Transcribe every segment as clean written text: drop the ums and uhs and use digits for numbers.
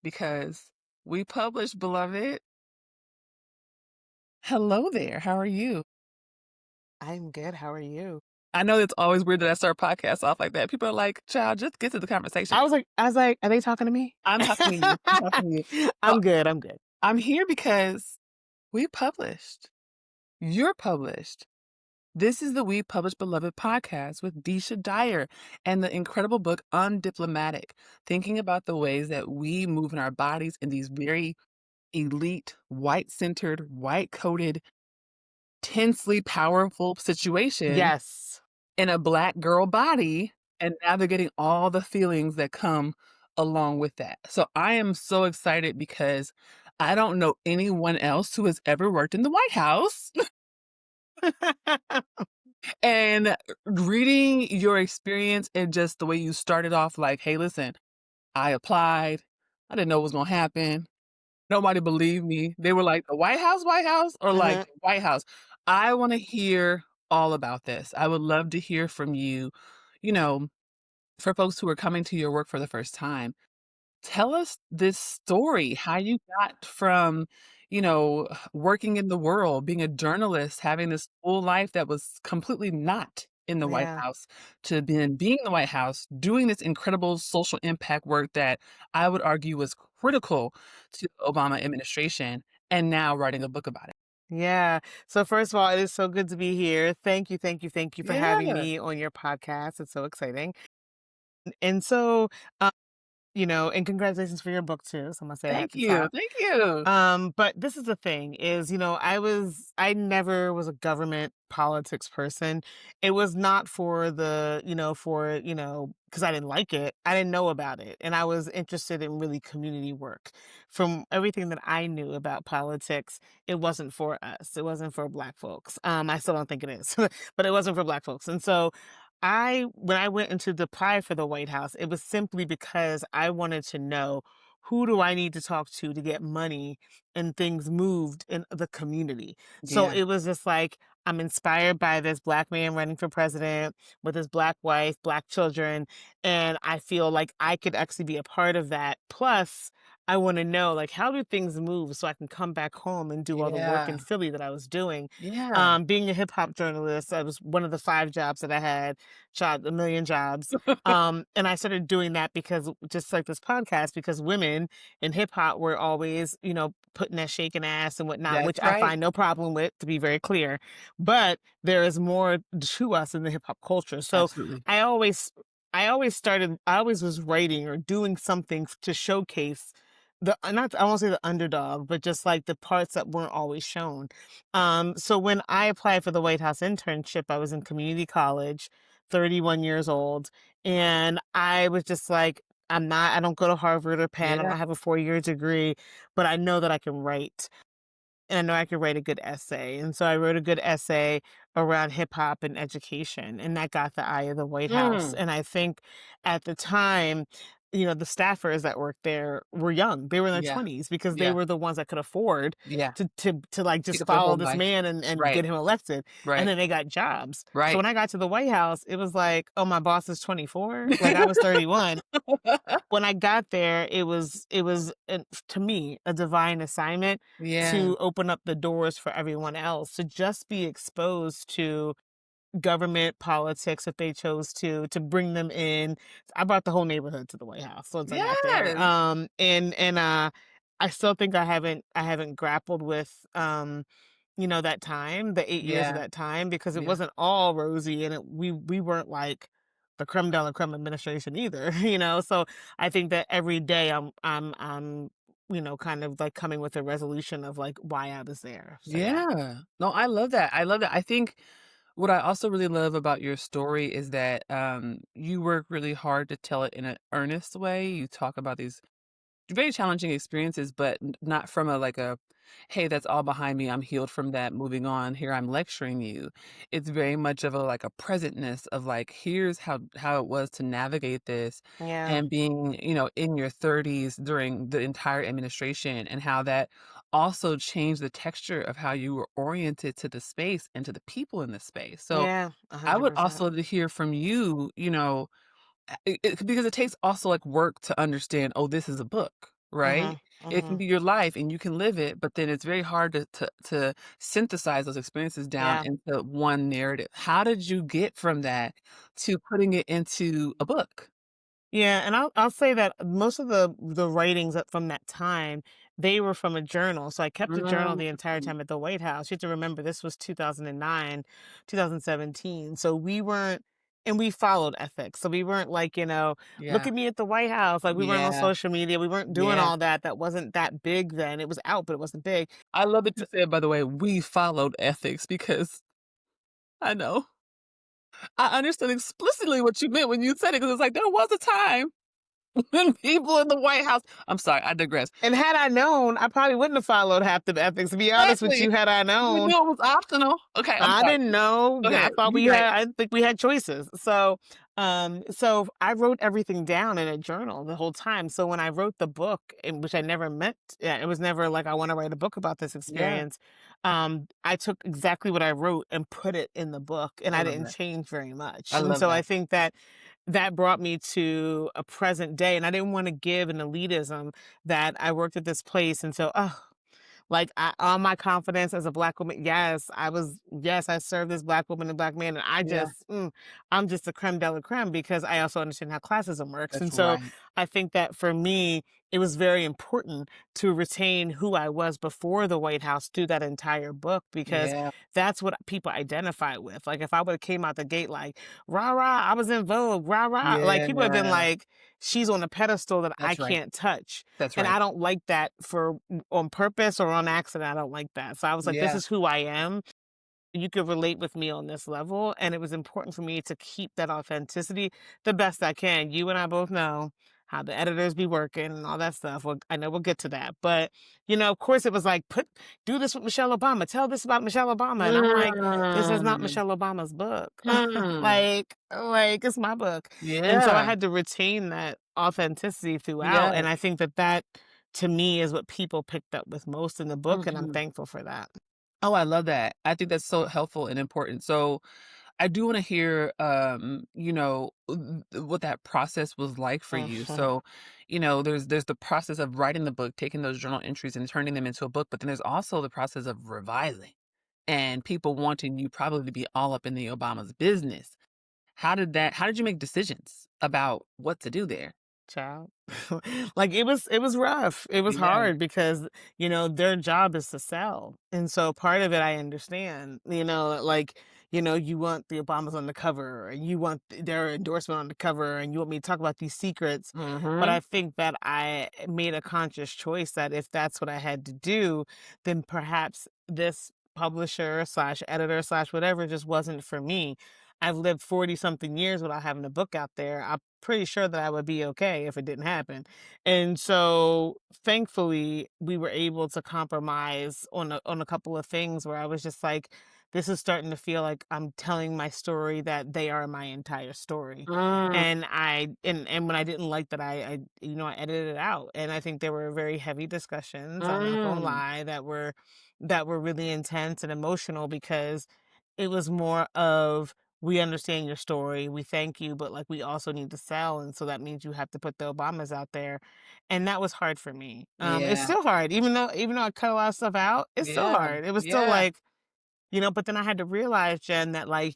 because we published, beloved. Hello there. How are you? I'm good. How are you? I know it's always weird that I start podcasts off like that. People are like, child, just get to the conversation. I was like, are they talking to me? I'm talking to you. I'm talking to you. So I'm good. I'm good. I'm here because we published. You're published. This is the We Published Beloved podcast with Deesha Dyer and the incredible book Undiplomatic, thinking about the ways that we move in our bodies in these very elite, white centered, white coated, tensely powerful situations Yes. in a Black girl body and navigating all the feelings that come along with that. So I am so excited because I don't know anyone else who has ever worked in the White House. And reading your experience and just the way you started off, like, hey, listen, I applied. I didn't know what was going to happen. Nobody believed me. They were like, the White House, or like Mhm. the White House. I want to hear all about this. I would love to hear from you, you know, for folks who are coming to your work for the first time. Tell us this story, how you got from, working in the world, being a journalist, having this full life that was completely not in the White Yeah. House, to being in the White House, doing this incredible social impact work that I would argue was critical to the Obama administration, and now writing a book about it. Yeah. So first of all, it is so good to be here. Thank you, thank you, thank you for having Yeah. me on your podcast. It's so exciting. And so, um, and congratulations for your book too. So I'm gonna say that at Thank the you. top. Thank you. But this is the thing is, I never was a government politics person. It was not for because I didn't like it. I didn't know about it. And I was interested in really community work. From everything that I knew about politics, it wasn't for us. It wasn't for Black folks. I still don't think it is, but it wasn't for Black folks. And so when I went into the apply for the White House, it was simply because I wanted to know, who do I need to talk to get money and things moved in the community? So Yeah. it was just like, I'm inspired by this Black man running for president with his Black wife, Black children, and I feel like I could actually be a part of that. Plus, I want to know, like, how do things move so I can come back home and do all the work Yeah. in Philly that I was doing. Yeah. Being a hip hop journalist, that was one of the 5 jobs that I had, shot a million jobs. And I started doing that because, just like this podcast, because women in hip hop were always, putting that shaking ass and whatnot, which That's I right. find no problem with, to be very clear. But there is more to us in the hip hop culture. So Absolutely. I always, I always was writing or doing something to showcase not, I won't say the underdog, but just like the parts that weren't always shown. So when I applied for the White House internship, I was in community college, 31 years old, and I was just like, I don't go to Harvard or Penn, I Yeah. don't have a 4-year degree, but I know that I can write. And I know I could write a good essay. And so I wrote a good essay around hip hop and education, and that got the eye of the White House. Mm. And I think at the time, the staffers that worked there were young. They were in their Yeah. 20s because they Yeah. were the ones that could afford Yeah. to like Pick just up their follow whole this life. man and Right. get him elected. And Right. then they got jobs. So Right. when I got to the White House, it was like, oh, my boss is 24. Like, I was 31. When I got there, it was to me, a divine assignment Yeah. to open up the doors for everyone else to just be exposed to government politics if they chose to bring them in. I brought the whole neighborhood to the White House once I got there. Yes. I still think I haven't grappled with that time, the 8 years of Yeah. that time, because it Yeah. wasn't all rosy, and we weren't like the creme de la creme administration either, So I think that every day I'm kind of like coming with a resolution of like why I was there. So yeah. Yeah. No, I love that. I love that. I think what I also really love about your story is that you work really hard to tell it in an earnest way. You talk about these very challenging experiences, but not from a like a, "Hey, that's all behind me. I'm healed from that. Moving on. Here I'm lecturing you." It's very much of a like a presentness of like, here's how it was to navigate this, Yeah. and being, in your 30s during the entire administration, and how that also changed the texture of how you were oriented to the space and to the people in the space. So Yeah, I would 100%. also to hear from you, because it takes also like work to understand, oh, this is a book, right? Mhm, It can mhm. be your life and you can live it, but then it's very hard to synthesize those experiences down Yeah. into one narrative. How did you get from that to putting it into a book? Yeah, and I'll say that most of the writings up from that time, they were from a journal. So I kept a journal Mm, the entire time at the White House. You have to remember this was 2009, 2017. So we weren't, and we followed ethics. So we weren't like, look yeah, at me at the White House. Like we weren't on yeah, social media. We weren't doing yeah. all that. That wasn't that big then. It was out, but it wasn't big. I love that you said, by the way, "we followed ethics," because I know. I understood explicitly what you meant when you said it, because it's like, there was a time when people in the White House I'm sorry, I digress. And had I known, I probably wouldn't have followed half the ethics, to be honest with Exactly. you, had I You known. knew it was optional. Okay, I'm I sorry. didn't know. Go I ahead. thought You we right. had I think we had choices. So I wrote everything down in a journal the whole time. So when I wrote the book, which I never meant, yeah, it was never like I want to write a book about this Yeah, experience. I took exactly what I wrote and put it in the book, and I I love didn't that. change very much. I And love so I that. think that that brought me to a present day, and I didn't want to give an elitism that I worked at this place, and so like, all my confidence as a Black woman, yes, I serve this Black woman and Black man, and Yeah, I'm just a creme de la creme because I also understand how classism works. that's And so right. I think that for me, it was very important to retain who I was before the White House through that entire book because Yeah, that's what people identify with. Like, if I would have came out the gate like, rah, rah, I was in Vogue, rah, rah, like, people have been yeah. like, she's on a pedestal that I That's right. can't touch. That's And right. I don't like that for on purpose or on accident. I don't like that. So I was like, this Yeah. is who I am. You could relate with me on this level. And it was important for me to keep that authenticity the best I can. You and I both know how the editors be working and all that stuff. Well, I know we'll get to that. But, of course it was like, do this with Michelle Obama. Tell this about Michelle Obama. And I'm like, this is not Mm, Michelle Obama's book. mm. like it's my book. And so I Yeah, had to retain that authenticity throughout. yes. And I think that that to me is what people picked up with most in the book. And I'm Mhm. thankful for that. Oh, I love that. I think that's so helpful and important. So, I do wanna hear, what that process was like for you. Mhm. So, there's the process of writing the book, taking those journal entries and turning them into a book, but then there's also the process of revising and people wanting you probably to be all up in the Obama's business. How did you make decisions about what to do there? Child. Like, it was rough. It was Yeah. hard because, their job is to sell. And so part of it I understand, like, you want the Obamas on the cover and you want their endorsement on the cover and you want me to talk about these secrets. But Mhm. I think that I made a conscious choice that if that's what I had to do, then perhaps this publisher slash editor slash whatever just wasn't for me. I've lived 40 something years without having a book out there. I'm pretty sure that I would be okay if it didn't happen. And so thankfully we were able to compromise on a couple of things where I was just like, this is starting to feel like I'm telling my story that they are my entire story. Mm, And when I didn't like that I edited it out. And I think there were very heavy discussions, I'm not gonna mm. lie, that were really intense and emotional because it was more of we understand your story. We thank you, but like we also need to sell, and so that means you have to put the Obamas out there, and that was hard for me. It's Yeah. still hard, even though I cut a lot of stuff out. It's still Yeah. hard. It was still Yeah. like but then I had to realize, Jen, that like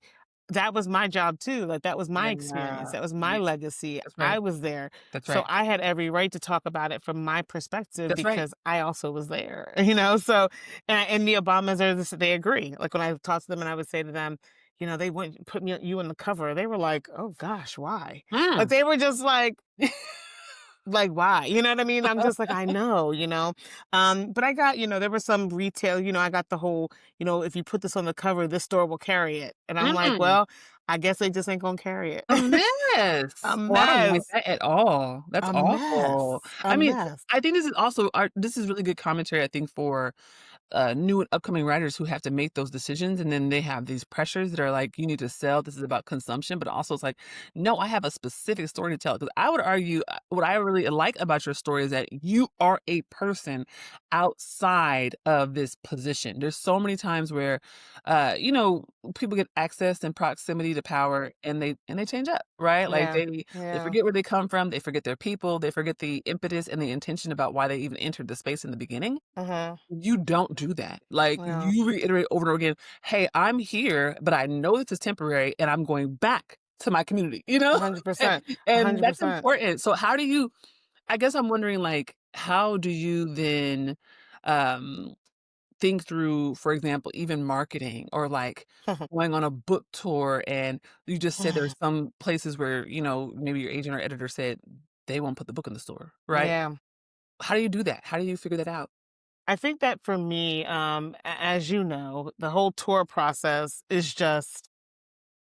that was my job too. Like that was my experience. Yeah. That was my Yeah. legacy. That's I right. was there. That's So right. I had every right to talk about it from my perspective That's right. because I also was there, So, and the Obamas they agree. Like when I talked to them and I would say to them, they wouldn't put you on the cover. They were like, oh gosh, why? Like Mm. they were just like, why? You know what I mean? I'm just like, I know. But I got, there was some retail, I got the whole, if you put this on the cover, this store will carry it. And I'm like, Mm. well, I guess they just ain't gonna carry it. A mess. A Oh, I don't like mess. that at all. That's A awful. mess. A I mean, mess. I think this is really good commentary, I think, for new and upcoming writers who have to make those decisions, and then they have these pressures that are like, you need to sell. This is about consumption, but also it's like, no, I have a specific story to tell. Because I would argue, what I really like about your story is that you are a person outside of this position. There's so many times where, you know, people get access and proximity to power, and they change up, right? Like Yeah. they Yeah. forget where they come from, they forget their people, they forget the impetus and the intention about why they even entered the space in the beginning. Uh-huh. You don't do that. Like, Yeah. you reiterate over and over again, "Hey, I'm here, but I know this is temporary, and I'm going back to my community," you know? And 100%. and that's 100%. important. So how do you I guess I'm wondering, like, how do you then, um, think through, for example, even marketing or, like, going on a book tour, and you just said there's some places where, you know, maybe your agent or editor said they won't put the book in the store, right? Yeah. How do you do that? How do you figure that out? I think that for me, as you know, the whole tour process is just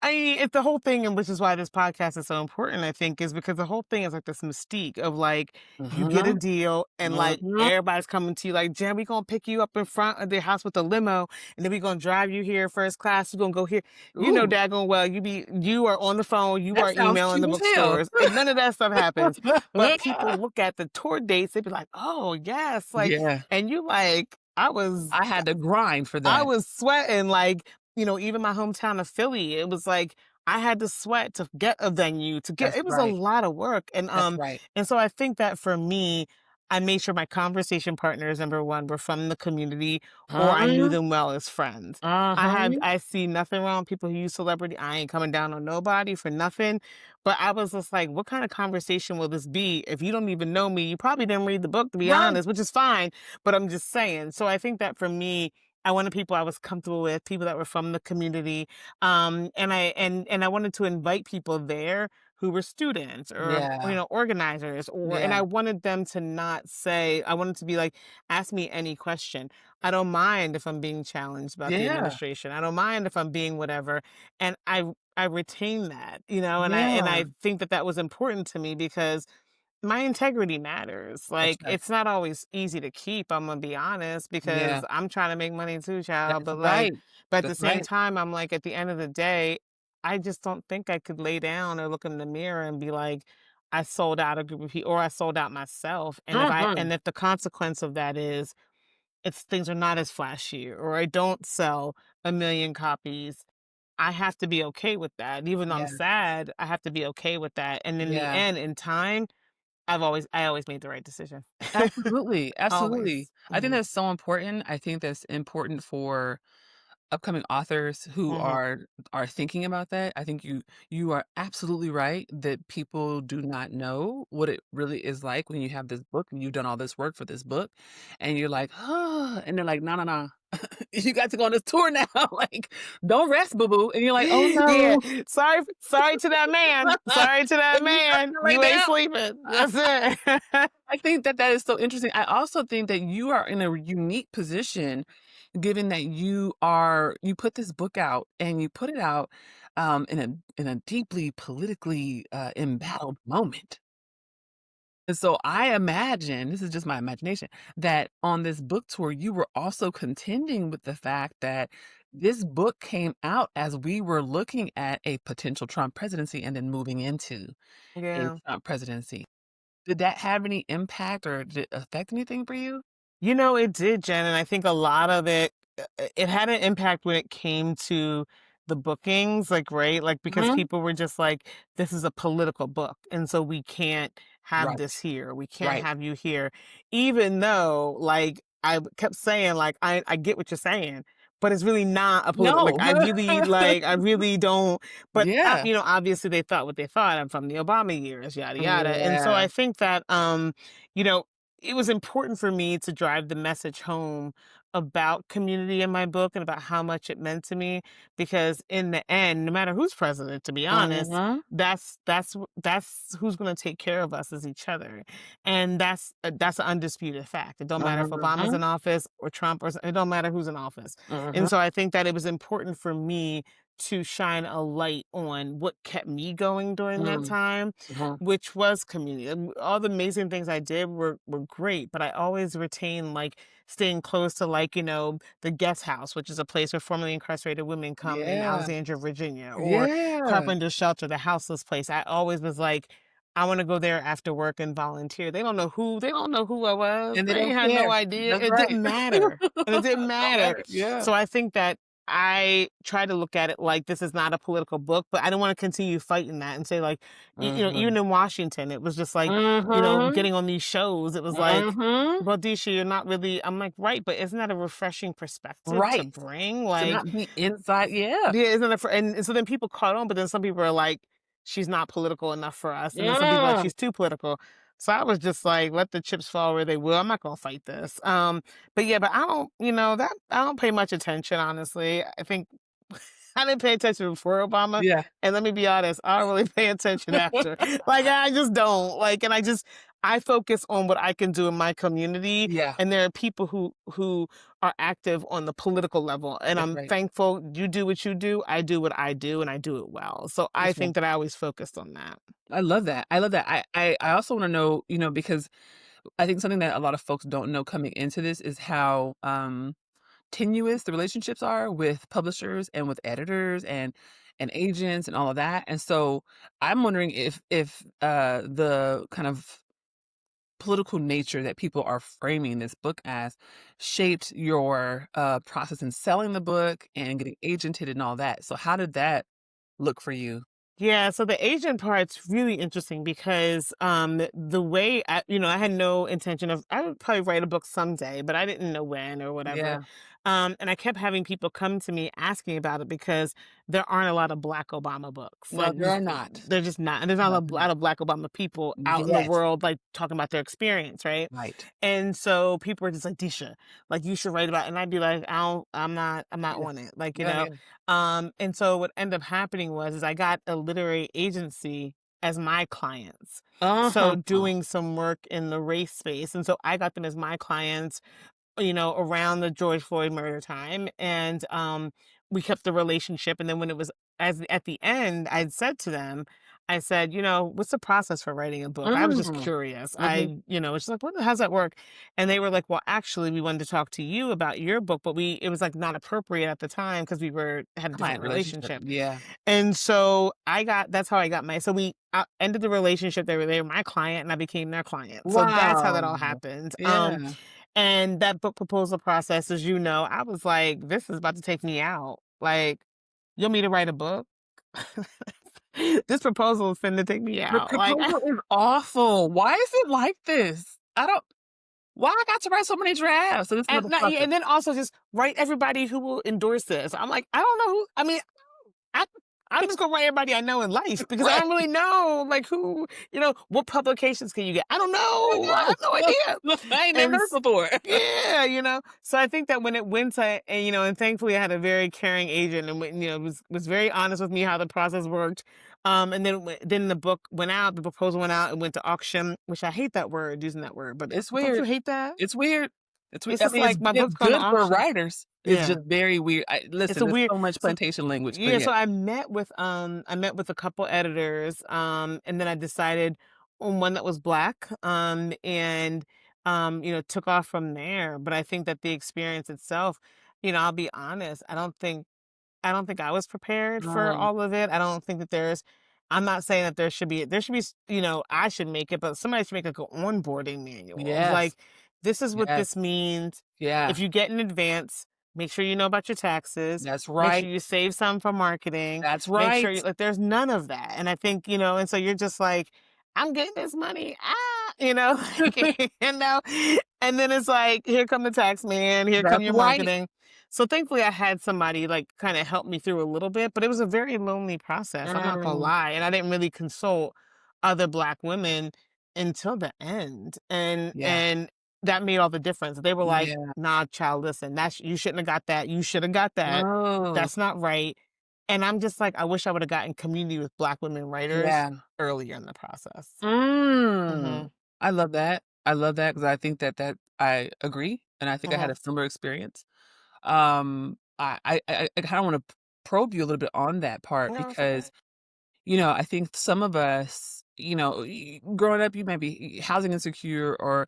it's the whole thing, and which is why this podcast is so important, I think, is because the whole thing is like this mystique of like you get a Mhm. deal and like Mhm. everybody's coming to you like, Jen, we gonna pick you up in front of their house with a limo, and then we gonna drive you here first class. You gonna go here. You know, Ooh, daggone well, you are on the phone, you that are sounds emailing cheap the as hell. bookstores, and none of that stuff happens. But people look at the tour dates, they be like, oh yes, like, Yeah, and you like, I had to grind for I that. was sweating, like, even my hometown of Philly, it was like I had to sweat to get a venue, to get That's it was a right, lot of work, that's right. and so I think that for me, I made sure my conversation partners, number 1, were from the community or I knew Uh-huh, them well as friends. uh-huh, I see nothing wrong with people who use celebrity. I ain't coming down on nobody for nothing, but I was just like, "What kind of conversation will this be if you don't even know me?" You probably didn't read the book, to be right, honest, which is fine, but I'm just saying. So I think that for me, I wanted people I was comfortable with, people that were from the community, and I wanted to invite people there who were students or yeah, organizers, and yeah, I wanted them to not say, I wanted to be like, ask me any question. I don't mind if I'm being challenged about the yeah, administration. I don't mind if I'm being whatever, and I retain that, and yeah, I think that that was important to me because my integrity matters. that's Like, right. it's not always easy to keep, I'm gonna be honest, Yeah, because I'm trying to make money too, child. that's But right, but at the that's same right. time, I'm like, at the end of the day, I just don't think I could lay down or look in the mirror and be like, I sold out a group of people or I sold out myself. Mhm, And if the consequence of that is it's things are not as flashy or I don't sell a million copies, I have to be okay with that. Even though I'm yeah, sad, I have to be okay with that. And in the yeah. end, in time, I always made the right decision. Absolutely, absolutely. Always. I think Mhm. that's so important. I think that's important for upcoming authors who Mhm. are thinking about that. I think you are absolutely right that people do not know what it really is like when you have this book and you've done all this work for this book, and you're like, "Oh," and they're like, "No, no, no. You got to go on this tour now. Like, don't rest, boo boo." And you're like, "Oh Yeah. no." Sorry to that man. Sorry to that And you start man. to lay You ain't down. sleeping. That's it. I think that that is so interesting. I also think that you are in a unique position given that you put this book out and you put it out, in a deeply politically, embattled moment. And so I imagine, this is just my imagination, that on this book tour, you were also contending with the fact that this book came out as we were looking at a potential Trump presidency and then moving into a Yeah. Trump presidency. Did that have any impact or did it affect anything for you? It did, Jen, and I think a lot of it had an impact when it came to the bookings, like, right? Like, because Mhm. people were just like, "This is a political book, and so we can't have Right, this here. We can't right. have you here." Even though, like, kept saying, like, I get what you're saying, but it's really not a political No. I really don't, but, Yeah. obviously, they thought what they thought. I'm from the Obama years, yada, yada, and so Yeah. I think that, you know, it was important for me to drive the message home about community in my book and about how much it meant to me because in the end, no matter who's president, to be honest, Mhm. that's who's going to take care of us as each other, and that's an undisputed fact. It don't matter if Obama's Mhm. in office or Trump, or it don't matter who's in office. And Mhm. so I think that it was important for me to shine a light on what kept me going during that Mm, time, mhm. which was community. All the amazing things I did were great, but I always retained like staying close to like, the guest house, which is a place where formerly incarcerated women come in Yeah. Alexandria, Virginia, or Yeah. Carpenter Shelter, the houseless place. I always was like, I want to go there after work and volunteer. They don't know who I was. And they They don't had no care. idea. That's It right. didn't matter. And it didn't Don't matter. matter. Yeah. So I think that I try to look at it like this is not a political book, but I don't want to continue fighting that and say like, Mhm. even in Washington, it was just like, Mhm. getting on these shows, it was like, Mhm. well, Disha, you're not really. I'm like, right, but isn't that a refreshing perspective to Right. bring? To Like, not be inside, yeah. yeah, isn't it? And so then people caught on, but then some people are like, she's not political enough for us, and then some people are like, Mm. she's too political. So I was just like, let the chips fall where they will. I'm not gonna fight this. But yeah, but I don't, that I don't pay much attention, honestly. I think I didn't pay attention before Obama. Yeah. And let me be honest, I don't really pay attention after. Like I just don't. Like, and I focus on what I can do in my community. Yeah. And there are people who are active on the political level. And That's I'm right. thankful you do what you do, I do what I do, and I do it well. So I That's right. think that I always focused on that. I love that. I love that. I also wanna know, because I think something that a lot of folks don't know coming into this is how, tenuous the relationships are with publishers and with editors and agents and all of that. And so I'm wondering if the kind of political nature that people are framing this book as shaped your process in selling the book and getting agented and all that. So how did that look for you? Yeah, so the Asian part's really interesting because the way I had no intention of I would probably write a book someday, but I didn't know when or whatever. Yeah. And I kept having people come to me asking about it because there aren't a lot of Black Obama books. No, Like there are not. they're just not, and there's not No, a they're lot not. of Black Obama people out in the Yes. world like talking about their experience, right? Right. And so people were just like, Disha, like you should write about it. And I'd be like, I'm not Yeah. on it. Like, Yeah, yeah. and so what ended up happening was is I got a literary agency as my clients. Uh-huh. So doing some work in the race space. And so I got them as my clients, around the George Floyd murder time. And we kept the relationship. And then when it was as at the end, I said to them, I said, what's the process for writing a book? I was just Mm. curious. Mhm. It's like, how's that work? And they were like, well, actually, we wanted to talk to you about your book, but it was like not appropriate at the time because had a different Client relationship. relationship. Yeah. And so that's how I got so we ended the relationship. They were my client and I became their client. So that's how that Wow. all happened. Yeah. And that book proposal process, as you know, I was like, this is about to take me out. Like, you want me to write a book? This proposal is finna take me The out. Like, proposal is awful. Why is it like this? I don't why I got to write so many drafts? So this and not, yeah, motherfucker. and then also just write everybody who will endorse this. I'm like, I don't know who. I mean, I I'm just gonna write everybody I know in life because I Right. don't really know like who, what publications can you get? I don't I know. I have no know. idea. I ain't never And done this before. yeah, So I think that when it went to and thankfully I had a very caring agent and was very honest with me how the process worked. And then the book went out, the proposal went out and went to auction, which I hate that word, using that word, but It's don't you weird. hate that? It's weird. It's I just mean, like my it's book's going to good for auction. writers. It's Yeah. just very weird. It's Listen, a there's weird so much so plantation language, but yeah, yeah. so I met with a couple editors, and then I decided on one that was black, and took off from there. But I think that the experience itself, I'll be honest, I don't think I was prepared for Um, all of it. I don't think that I'm not saying that I should make it, but somebody should make like an onboarding manual of yes. like, this is what this Yes. means. Yeah. If you get in advance, make sure you know about your taxes. That's Make sure right. you save some for marketing. That's Make sure right. you like there's none of that. And I think, and so you're just like, I'm getting this money. Like, and then it's like, here come the tax man, here come That's your right. marketing. So thankfully I had somebody like kind of help me through a little bit, but it was a very lonely process. I'm not gonna Mm, lie. And I didn't really consult other black women until the end. And yeah. and that made all the difference. They were like, Yeah. nah, child, listen, you shouldn't have got that. You should have got that. Oh, That's not right. And I'm just like, I wish I would have gotten community with black women writers yeah. earlier in the process. Mm. Hmm. I love that. I love that because I think that I agree, and I think I had Hmm. a similar experience. I kinda wanna probe you a little bit on that part No, it's okay. because I think some of us, growing up, you might be housing insecure or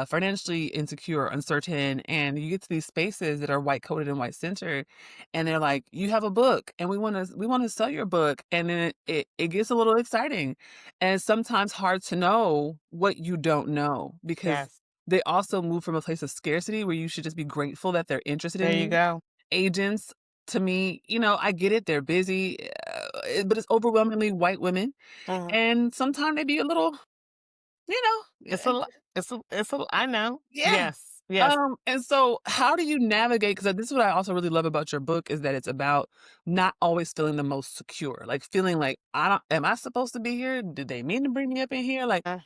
financially insecure or uncertain, and you get to these spaces that are white coded and white centered, and they're like, "You have a book, and we want to sell your book," and then it gets a little exciting, and it's sometimes hard to know what you don't know because Yes. they also move from a place of scarcity where you should just be grateful that they're interested There in you you. go. Agents, to me, I get it, they're busy, but it's overwhelmingly white women, Mhm. and sometimes they be a little, you know, It's a lo it's a I know. yeah. Yes, yes. And so how do you navigate? Because this is what I also really love about your book is that it's about not always feeling the most secure, like feeling like, I don't am I supposed to be here? Did they mean to bring me up in here? Like, Uh,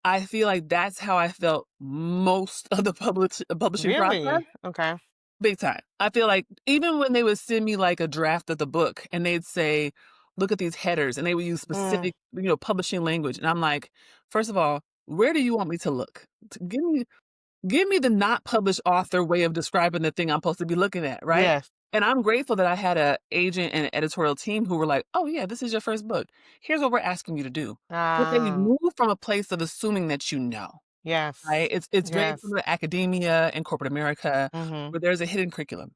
I feel like that's how I felt most of the publishing process. really? Okay. Big time. I feel like even when they would send me, like, a draft of the book and they'd say, "Look at these headers," and they would use Mm, specific, publishing language, and I'm like, "First of all, where do you want me to look? T give me the not published author way of describing the thing I'm supposed to be looking at, right?" yes. And I'm grateful that I had a agent and an editorial team who were like, "Oh, yeah, this is your first book. Here's what we're asking you to do." But they Um, move from a place of assuming that you know. Right? yes. It's very Yes. similar to academia and corporate America, Mhm. where there's a hidden curriculum,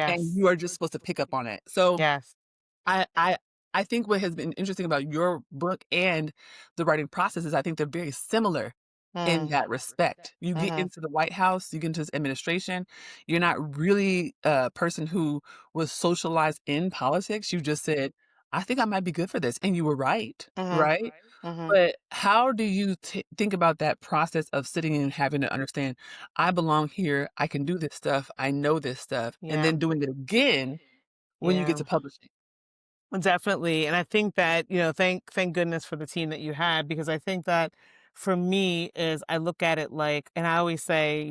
and Yes. you are just supposed to pick up on it. So, Yes. I I I think what has been interesting about your book and the writing process is I think they're very similar in Mm, that respect. You get mhm. into the White House, you get into this administration, you're not really a person who was socialized in politics, you just said, "I think I might be good for this," and you were right, Mhm. right? Mhm. But how do you think about that process of sitting and having to understand, "I belong here, I can do this stuff, I know this stuff," and Yeah. then doing it again when you get Yeah. to publishing? Definitely, and I think that, thank goodness for the team that you had because I think that for me is I look at it like and I always say,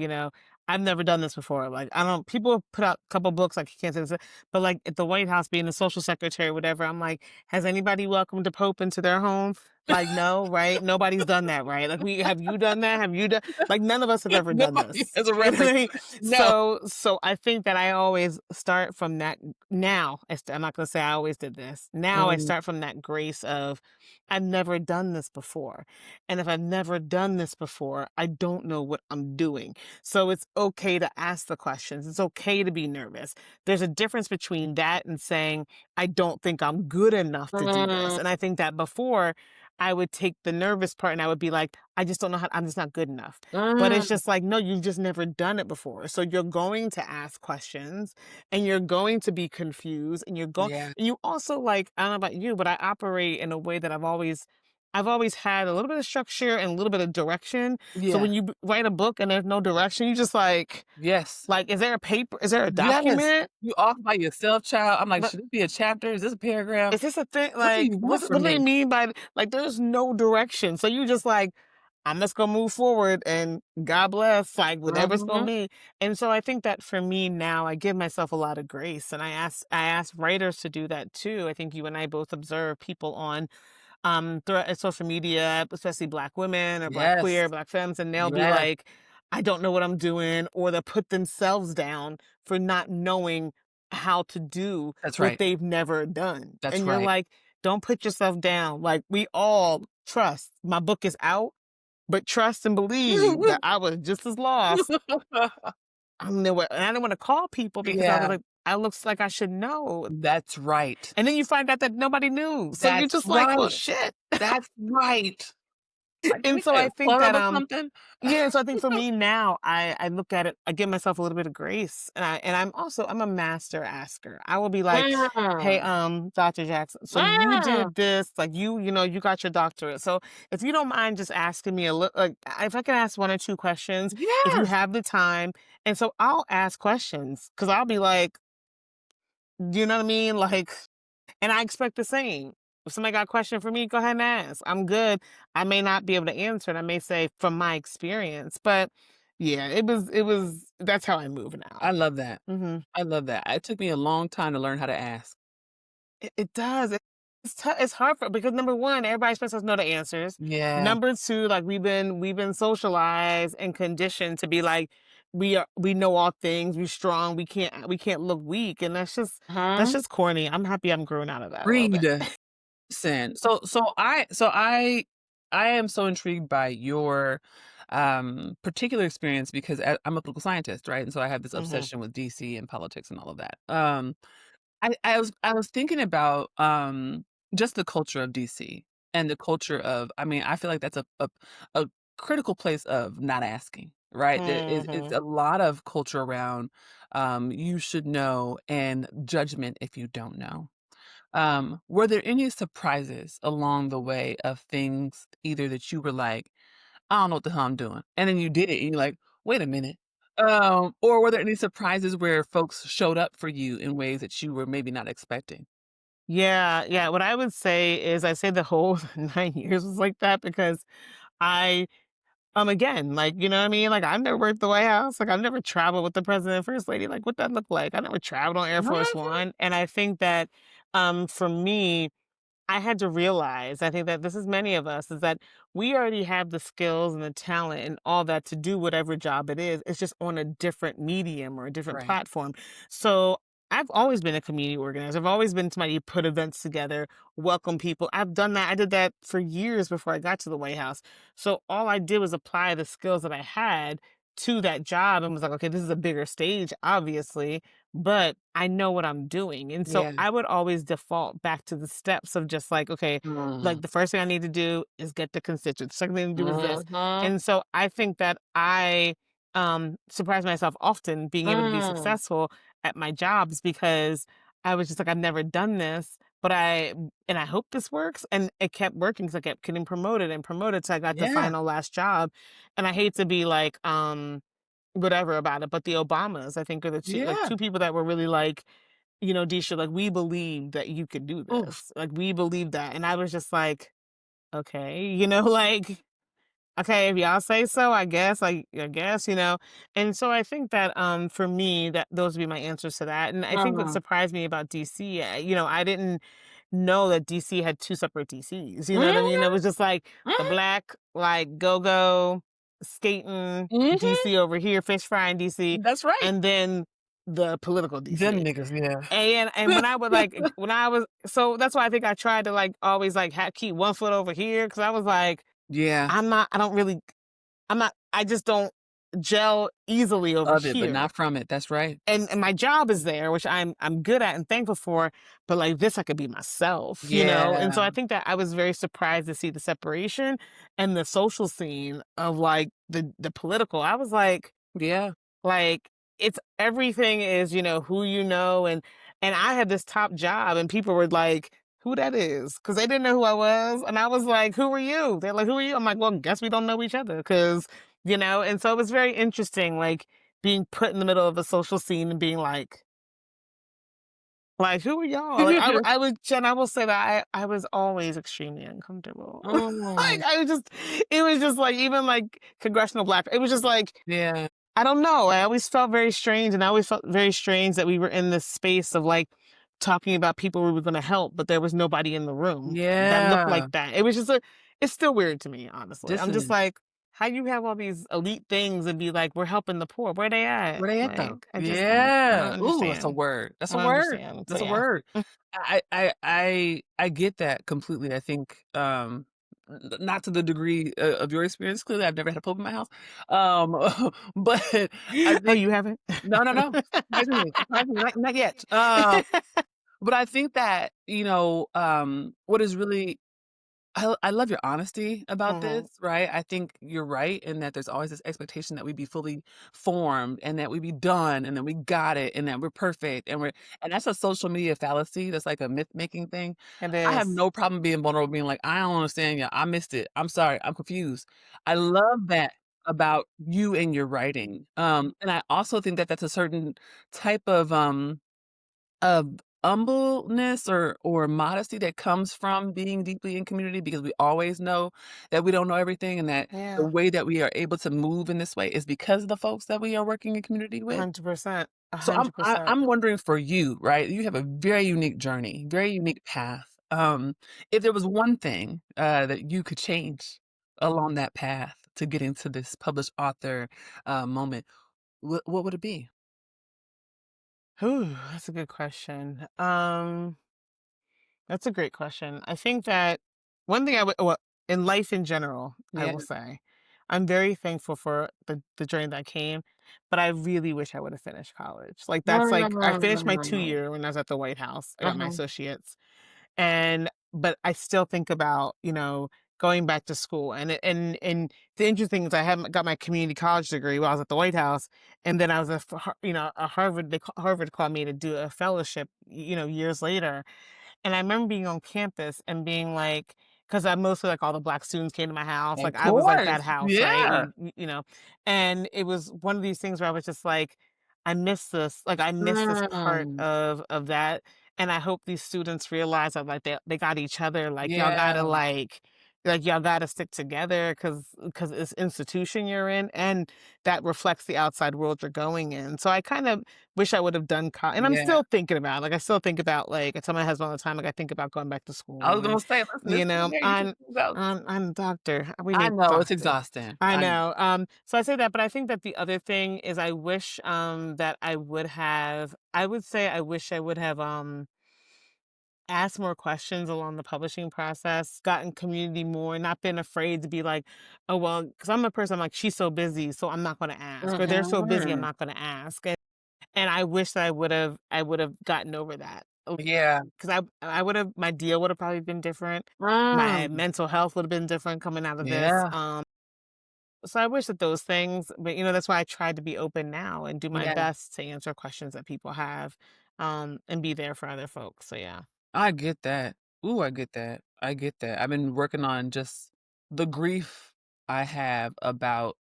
I've never done this before. Like I don't people put out a couple books like you can't say this, but like at the White House being the social secretary, whatever, I'm like, has anybody welcomed the Pope into their home? Like, no, right? Nobody's done that, right? Like have you done that? Have you done like none of us have ever done Nobody this. has a You know what reference I mean? to it. No. So I think that I always start from that now. I'm not gonna say I always did this. Now I Mm, start from that grace of I've never done this before. And if I've never done this before, I don't know what I'm doing. So it's okay to ask the questions. It's okay to be nervous. There's a difference between that and saying, I don't think I'm good enough to do this. mm, And I think that before I would take the nervous part and I would be like, I just don't know how, I'm just not good enough. But it's mm. just like, no, you've just never done it before. So you're going to ask questions and you're going to be confused and Yeah, you also like, I don't know about you, but I operate in a way that I've always had a little bit of structure and a little bit of direction. So yeah, when you write a book and there's no direction, you just yes, like, is there a paper? Is there a yes. document? You off by yourself, child. I'm like, But "Should this be a chapter? Is this a paragraph? is this a thing? What do Like, you want what from do they me?" mean by like? There's no direction. So you just like, I'm just gonna move forward and God bless, like whatever it's gonna Mhm. be. And so I think that for me now, I give myself a lot of grace, and I ask writers to do that too. I think you and I both observe people on through social media, especially black women or black Yes, queer, black femmes, and they'll be yes. like, I don't know what I'm doing, or they'll put themselves down for not knowing how to do That's what right. they've never done. That's And you're right. like, don't put yourself down. Like we all trust. My book is out, but trust and believe that I was just as lost. I'm nowhere, and I didn't want to call people because I was Yeah, like, I looks like I should know. that's right. And then you find out that nobody knew. So you're That's just like, well, right. shit. That's right. Like, can And we so get I a think that club or something? yeah, so I think for me now, I look at it, I give myself a little bit of grace. I'm a master asker. I will be like, hey, Mm, Dr. Jackson, so you mm. did this, like you got your doctorate. So if you don't mind just asking me a little like if I can ask one or two questions, if you Yes. have the time. And so I'll ask questions because I'll be like, you know what I mean? Like and I expect the same. If somebody got a question for me, go ahead and ask. I'm good. I may not be able to answer it. I may say from my experience, but yeah, that's how I move now. I love that. hmm I love that. It took me a long time to learn how to ask. It does. It's hard because number one, everybody expects us to know the answers. Yeah. Number two, like we've been socialized and conditioned to be like, we know all things, we strong, we can't look weak, and that's Huh? just corny. I'm happy I'm growing out of that a little bit. Read. Listen, I am so intrigued by your, particular experience because I'm a political scientist, right? And so I have this Mhm. obsession with DC and politics and all of that. I was thinking about, just the culture of DC and the culture of I mean, I feel like that's a critical place of not asking, right? There is Mhm. a lot of culture around, you should know and judgment if you don't know. Were there any surprises along the way of things either that you were like, "I don't know what the hell I'm doing," and then you did it and you're like, "Wait a minute." Or were there any surprises where folks showed up for you in ways that you were maybe not expecting? Yeah, yeah, what I would say is I say the whole 9 years was like that because I again, like, you know what I mean? Like, I've never worked the White House, like, I've never traveled with the president and first lady, like, what that look like? I never traveled on Air Force Mhm. One, and I think that, for me I had to realize, I think that this is many of us, is that we already have the skills and the talent and all that to do whatever job it is. It's just on a different medium or a different Right. platform. So I've always been a community organizer. I've always been somebody who put events together, welcome people. I've done that. I did that for years before I got to the White House. So all I did was apply the skills that I had to that job and was like, okay, this is a bigger stage, obviously, but I know what I'm doing. And so Yeah. I would always default back to the steps of just like, okay, Mm. like the first thing I need to do is get the constituents. Second thing to do is this. Mhm. And so I think that I surprise myself often being able to be Mm. successful at my jobs because I was just like, I've never done this, but I hope this works. And it kept working because I kept getting promoted and promoted. So I got the Yeah. final last job. And I hate to be like, whatever about it, but the Obamas, I think, are the Yeah. 2 people that were really like, "Disha, like, we believe that you could do Oof. this. Like, we believe that." And I was just like, "Okay," like, "Okay, if y'all say so, I guess, I guess." And so I think that, for me, that those would be my answers to that. And I think what Mhm. surprised me about DC, I didn't know that DC had 2 separate DCs, you know what I mean? It Mhm. was just like the Mhm. black, like, go-go, skating Mhm. DC over here, fish frying DC, That's right. and then the political Them DC. niggas, yeah. And when I would, like when I was so that's why I think I tried to, like, always, like, keep 1 foot over here because I was like, Yeah. I don't really I just don't gel easily over Of it, but here. not from it. That's right. And my job is there, which I'm good at and thankful for, but, like, this I could be myself, you know? And so Yeah. I think that I was very surprised to see the separation and the social scene of, like, the political. I was Yeah. like, it's everything is, who you know, and I had this top job and people were like, "Who that is?" Because they didn't know who I was, and I was like, "Who are you?" They're like, "Who are you?" I'm like, "Well, guess we don't know each other, because." And so it was very interesting, like, being put in the middle of a social scene and being like, "Who are y'all?" Like, I would and I will say that I was always extremely uncomfortable. Like, Mm. it was just like, even, like, congressional black it was just like Yeah. I don't know. I always felt very strange, and I always felt very strange that we were in this space of like talking about people we were going to help, but there was nobody in the room that looked like Yeah. that. It's still weird to me, honestly. I'm just Dissonance. like, how you have all these elite things and be like, we're helping the poor. Where they at? Where they at though? Like, I don't Yeah. Ooh, that's a understand. word. That's I a don't word. understand. So That's a yeah. word. I get that completely. I think, not to the degree of your experience. Clearly, I've never had a pope in my house. But I Oh, think you haven't? no. Surprisingly, not yet. But I think that, what is really I love your honesty about Hmm. this, right? I think you're right in that there's always this expectation that we be fully formed and that we be done and that we got it and that we're perfect and that's a social media fallacy. That's like a myth making thing. It I have is. no problem being vulnerable, being like, I don't understand you. I missed it. I'm sorry. I'm confused. I love that about you and your writing. And I also think that that's a certain type of humbleness or modesty that comes from being deeply in community because we always know that we don't know everything and that the Yeah. way that we are able to move in this way is because of the folks that we are working in community with. 100%. a So I'm hundred I, percent. I'm wondering for you, right? You have a very unique journey, very unique path. If there was one thing that you could change along that path to getting to this published author moment, what would it be? Ooh, that's a good question. That's a great question. I think that one thing I would, well, in life in general, I Yeah. will say, I'm very thankful for the journey that came, but I really wish I would have finished college. Like that's like I finished my 2 year when I was at the White House. I got my Uh-huh. associates, and but I still think about, going back to school. And the interesting thing is I haven't got my community college degree while I was at the White House, and then I was a Harvard. Harvard called me to do a fellowship, years later, and I remember being on campus and being like, because I mostly like all the black students came to my house. Of Like I was like that course. house, right? Yeah. And it was one of these things where I was just like, I miss this. Like I miss this part Mm. of that. And I hope these students realize that like they got each other. Yeah. Like y'all gotta stick together because it's institution you're in, and that reflects the outside world you're going in. So I kind of wish I would have done and I'm Yeah. still thinking about, like, I still think about, like, I tell my husband all the time, like, I think about going back to I was school, gonna and, say, let's compare you to about I'm a doctor. We I need know, it's doctors. exhausting. I I know. know. So I say that, but I think that the other thing is I wish, that I would say I wish I would have, asked more questions along the publishing process, gotten community more, not been afraid to be like, oh, well, because I'm a person, I'm like, she's so busy, so I'm not going to ask, or they're so busy, I'm Mhm. not going to ask. And I wish that I would have gotten over that. Yeah. Because I would have my deal would have probably been different. My Mm. mental health would have been different coming out of this. Yeah. So I wish that those things, but that's why I tried to be open now and do my Yeah. best to answer questions that people have, and be there for other folks. So yeah. I get that. Ooh, I get that. I get that. I've been working on just the grief I have about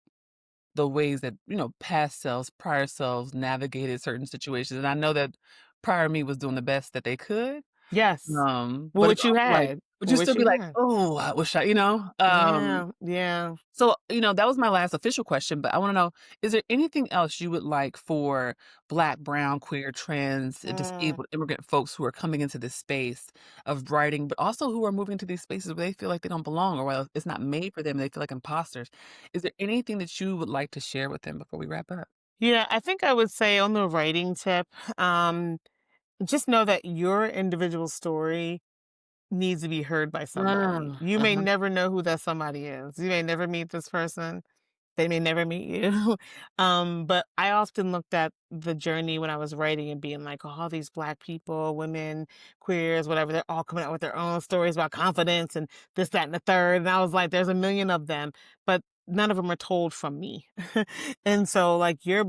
the ways that, past selves, prior selves navigated certain situations, and I know that prior me was doing the best that they could, Yes. Well, but it's what you also like had. but you Well, still what be you like, had. "Oh, I wish I" Yeah. Yeah. So, that was my last official question, but I wanna know, is there anything else you would like for Black, brown, queer, trans, and Mm. disabled immigrant folks who are coming into this space of writing, but also who are moving to these spaces where they feel like they don't belong or well, it's not made for them, they feel like imposters. Is there anything that you would like to share with them before we wrap up? Yeah, I think I would say on the writing tip, just know that your individual story needs to be heard by somebody. Mm, You may uh-huh. never know who that somebody is. You may never meet this person. They may never meet you. But I often looked at the journey when I was writing and being like, oh, all these black people, women, queers, whatever, they're all coming out with their own stories about confidence and this, that, and the third. And I was like, there's a million of them, but none of them are told from me. And so like your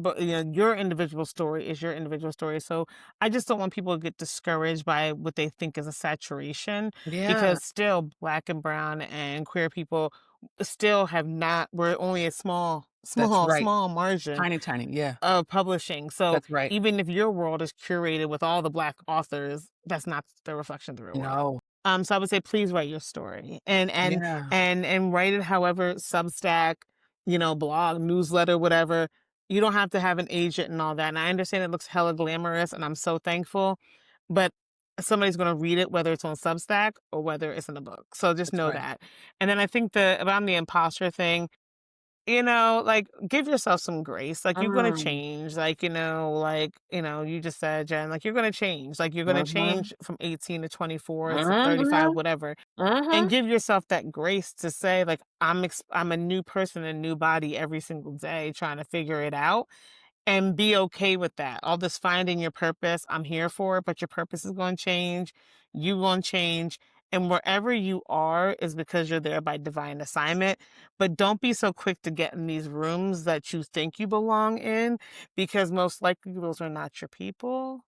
individual story is your individual story. So I just don't want people to get discouraged by what they think is a saturation, Yeah, because still black and brown and queer people still have not we're only a small that's small right. small margin Tiny, tiny, yeah, of publishing. So that's right. even if your world is curated with all the black authors, that's not the reflection of the real world. No. So I would say please write your story, Yeah. and write it however, Substack, blog, newsletter, whatever. You don't have to have an agent and all that. And I understand it looks hella glamorous, and I'm so thankful, but somebody's going to read it whether it's on Substack or whether it's in a book. So just That's know right. that. And then I think around the imposter thing, like, give yourself some grace. Like, you're gonna Mm. change. Like, you just said, Jen, like, you're gonna change. Like, you're gonna Mhm. change from 18 to 24 to 35, Mhm. whatever. And Mhm. give yourself that grace to say, like, I'm a new person, a new body every single day trying to figure it out, and be okay with that. All this finding your purpose, I'm here for it, but your purpose is going to change. You going to change. And wherever you are is because you're there by divine assignment. But don't be so quick to get in these rooms that you think you belong in, because most likely those are not your people.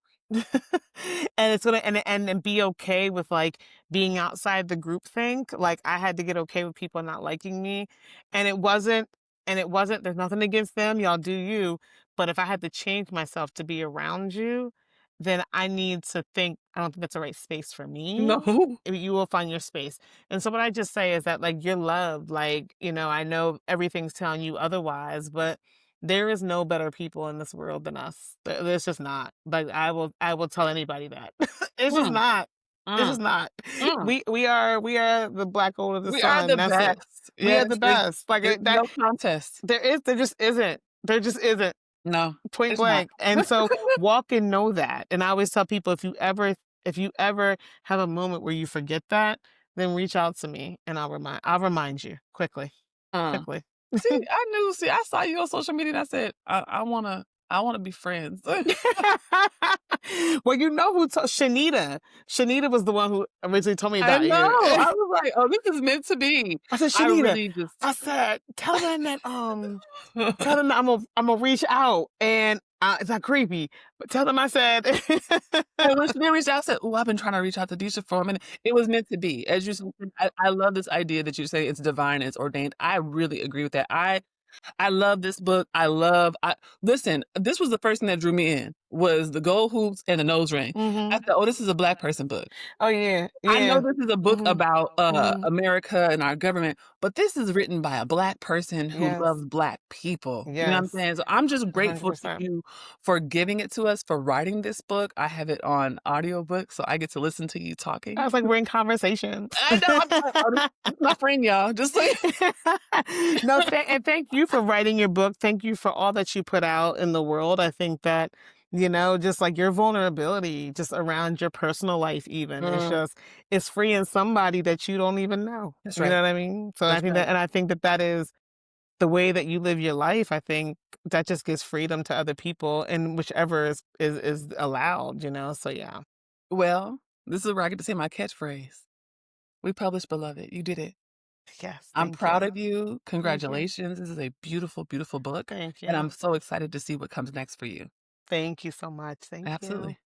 And it's gonna and be okay with like being outside the group think. Like I had to get okay with people not liking me. And it wasn't, there's nothing against them. Y'all do you. But if I had to change myself to be around you, then I need to think, I don't think that's the right space for me. No. You will find your space. And so what I just say is that like you're loved. Like, I know everything's telling you otherwise, but there is no better people in this world than us. There's just not. Like I will tell anybody that. It's just Mm, not. It's mm, just not. mm. We are the black gold of the We are sun. the That's it. best. We are the Yes, best. Like there's that no contest. there just isn't. There just isn't. No, point it's not. blank. And so walk and know that. And I always tell people, if you ever have a moment where you forget that, then reach out to me and I'll remind you quickly. Uh, Quickly. see, I saw you on social media and I said, I wanna be friends. Well, you know who told Shanita. Shanita was the one who originally told me I about know. you. I was like, "Oh, this is meant to be." I said, I Shanita, really just I said, tell them that I'm gonna reach out and it's not creepy, but tell them I said And when she did reach out, I said, "Ooh, I've been trying to reach out to Deesha for a minute." It was meant to be. As you said, I love this idea that you say it's divine, it's ordained. I really agree with that. I love this book. I listen, this was the first thing that drew me in, was the gold hoops and the nose ring. I Mhm. said, "Oh, this is a Black person book." Oh yeah, I know yeah. this is a book Mhm. about, Mhm. America and our government, but this is written by a Black person who Yes. loves Black people. You know what I'm Yes. saying? So I'm just grateful to 100%. you for giving it to us, for writing this book. I have it on audiobook, so I get to listen to you I talking. was like, we're in conversations. I know, I'm like, "Oh, this my friend, y'all." Just like No, and thank you for writing your book. Thank you for all that you put out in the world. I think that, just like your vulnerability, just around your personal life, even, Mm, it's freeing somebody that you don't even know. that's You know right. what I mean? So I That's think right. that, and I think that that is the way that you live your life. I think that just gives freedom to other people, and whichever is allowed. So yeah. Well, this is where I get to say my catchphrase. We published, beloved. You did it. Yes. I'm Thank proud you. of you. Thank you. Congratulations. This is a beautiful, beautiful book, Thank and you. I'm so excited to see what comes next for you. Thank you so much. Thank you. Absolutely.